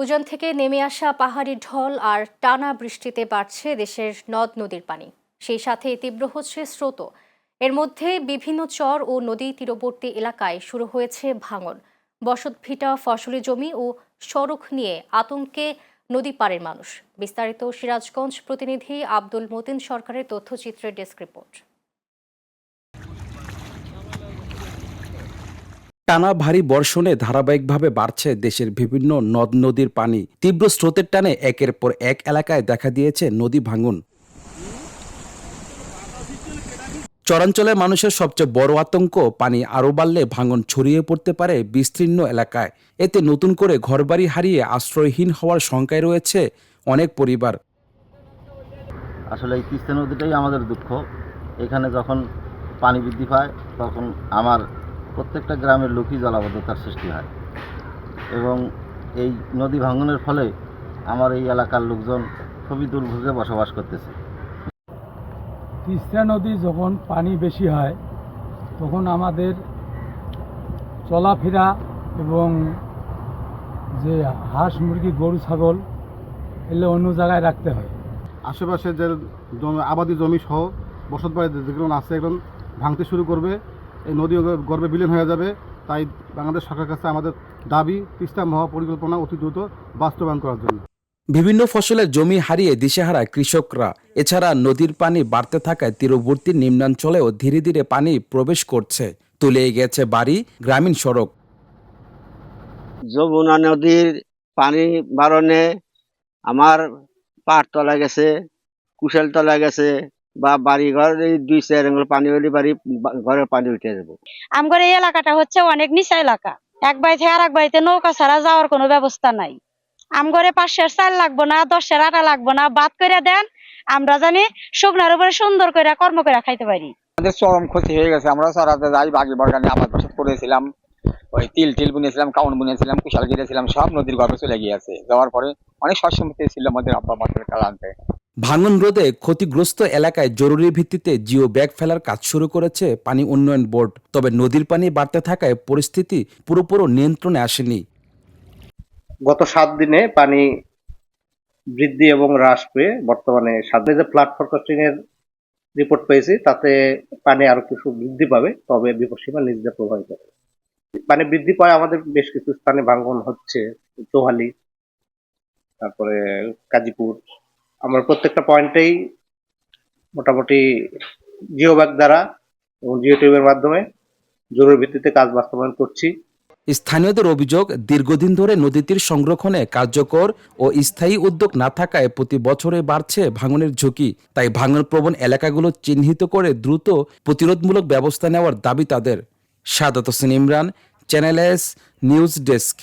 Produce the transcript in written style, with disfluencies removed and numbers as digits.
উজান থেকে নেমে আসা পাহাড়ি ঢল আর টানা বৃষ্টিতে বাড়ছে দেশের নদ নদীর পানি। সেই সাথে তীব্র হচ্ছে স্রোত। এর মধ্যে বিভিন্ন চর ও নদী তীরবর্তী এলাকায় শুরু হয়েছে ভাঙন। বসতভিটা, ফসলি জমি ও সড়ক নিয়ে আতঙ্কে নদী পাড়ের মানুষ। বিস্তারিত সিরাজগঞ্জ প্রতিনিধি আব্দুল মতিন সরকারের তথ্যচিত্রের ডেস্ক রিপোর্ট। টানা ভারী বর্ষণে ধারাবাহিকভাবে বাড়ছে দেশের বিভিন্ন নদ নদীর পানি। তীব্র স্রোতের টানে একের পর এক এলাকায় দেখা দিয়েছে নদী ভাঙন। চরাঞ্চলের মানুষের সবচেয়ে বড় আতঙ্ক, পানি আরও বাড়লে ভাঙন ছড়িয়ে পড়তে পারে বিস্তীর্ণ এলাকায়। এতে নতুন করে ঘরবাড়ি হারিয়ে আশ্রয়হীন হওয়ার শঙ্কায় রয়েছে অনেক পরিবার। আসলে এই তিস্তা নদীটাই আমাদের দুঃখ। এখানে যখন পানি বৃদ্ধি পায় তখন আমার প্রত্যেকটা গ্রামের লোকই জলাবদ্ধতার সৃষ্টি হয় এবং এই নদী ভাঙনের ফলে আমার এই এলাকার লোকজন খুবই দুর্ভোগে বসবাস করতেছে। তিস্তা নদী যখন পানি বেশি হয় তখন আমাদের চলাফেরা এবং যে হাঁস মুরগি গরু ছাগল এগুলো অন্য জায়গায় রাখতে হয়। আশেপাশে যে আবাদি জমি সহ বসতবাড়ি যেগুলো আছে এখন ভাঙতে শুরু করবে, এই নদী গর্ভে বিলীন হয়ে যাবে। তাই বাংলাদেশ সরকারের কাছে আমাদের দাবি তিস্তা মহাপরিকল্পনা অতি দ্রুত বাস্তবায়ন করার জন্য। বিভিন্ন ফসলের জমি হারিয়ে দিশেহারা কৃষকরা। এছাড়া নদীর পানি বাড়তে থাকায় তীরবর্তী নিম্নাঞ্চলেও ধীরে ধীরে পানি প্রবেশ করছে, তলিয়ে গেছে বাড়ি, গ্রামীণ সড়ক। যমুনা নদীর পানি বাড়নে আমার পাট তলা গেছে, কুশাল তলা গেছে, বা বাড়ি ঘর এই 2-4 আঙ্গুল পানি হলে বাড়ি ঘরের পানি উঠে যাবো। আমার এই এলাকাটা হচ্ছে অনেক নিচা এলাকা। এক বাড়ি থেকে আর এক বাড়িতে নৌকা ছাড়া যাওয়ার কোনো ব্যবস্থা নাই। আমগরে 5 চাল লাগবো না, 10 আটা লাগবো না, বাদ করে দেন, আমরা জানি শুকনার উপরে সুন্দর করে কর্ম করে খাইতে পারি। আমাদের চরম ক্ষতি হয়ে গেছে। আমরা সারাতে যাই বাগি বাগানে আবাদ বাসাত করেছিলাম, ওই তিল বুনেছিলাম, কাউন বুনেছিলাম, কুশাল গিরেছিলাম, সব নদীর গর্ভে চলে গিয়েছে। যাওয়ার পরে অনেক সসমতি ছিল আমাদের আব্বা মাছের কালান্তে। ভাঙন রোধে ক্ষতিগ্রস্ত এলাকায় জরুরি ভিত্তিতে জিও ব্যাগ ফেলার কাজ শুরু করেছে পানি উন্নয়ন বোর্ড। তবে নদীর পানি বাড়তে থাকায় পরিস্থিতি পুরোপুরি নিয়ন্ত্রণে আসেনি। গত 7 দিনে পানি বৃদ্ধি এবং হ্রাস পেয়ে বর্তমানে 7 দিনে যে ফ্লাড ফরকাস্টিং এর রিপোর্ট পেয়েছি তাতে পানি আরো কিছু বৃদ্ধি পাবে, তবে বিপদসীমা নিচ দিয়ে প্রবাহিত হবে। পানি বৃদ্ধি পায় আমাদের বেশ কিছু স্থানে ভাঙন হচ্ছে, চৌহালি, তারপরে কাজীপুর। আমরা প্রত্যেকটা পয়েন্টেই মোটামুটি জিও ব্যাগ দ্বারা এবং জিও টিউবের মাধ্যমে জরুরি ভিত্তিতে কাজ বাস্তবায়ন করছি। স্থানীয়দের অভিযোগ, দীর্ঘদিন ধরে নদী তীর সংরক্ষণে কার্যকর ও স্থায়ী উদ্যোগ না থাকায় প্রতি বছরে বাড়ছে ভাঙনের ঝুঁকি। তাই ভাঙন প্রবণ এলাকাগুলো চিহ্নিত করে দ্রুত প্রতিরোধমূলক ব্যবস্থা নেওয়ার দাবি তাদের। Sadat Hossain Imran, channel S news desk.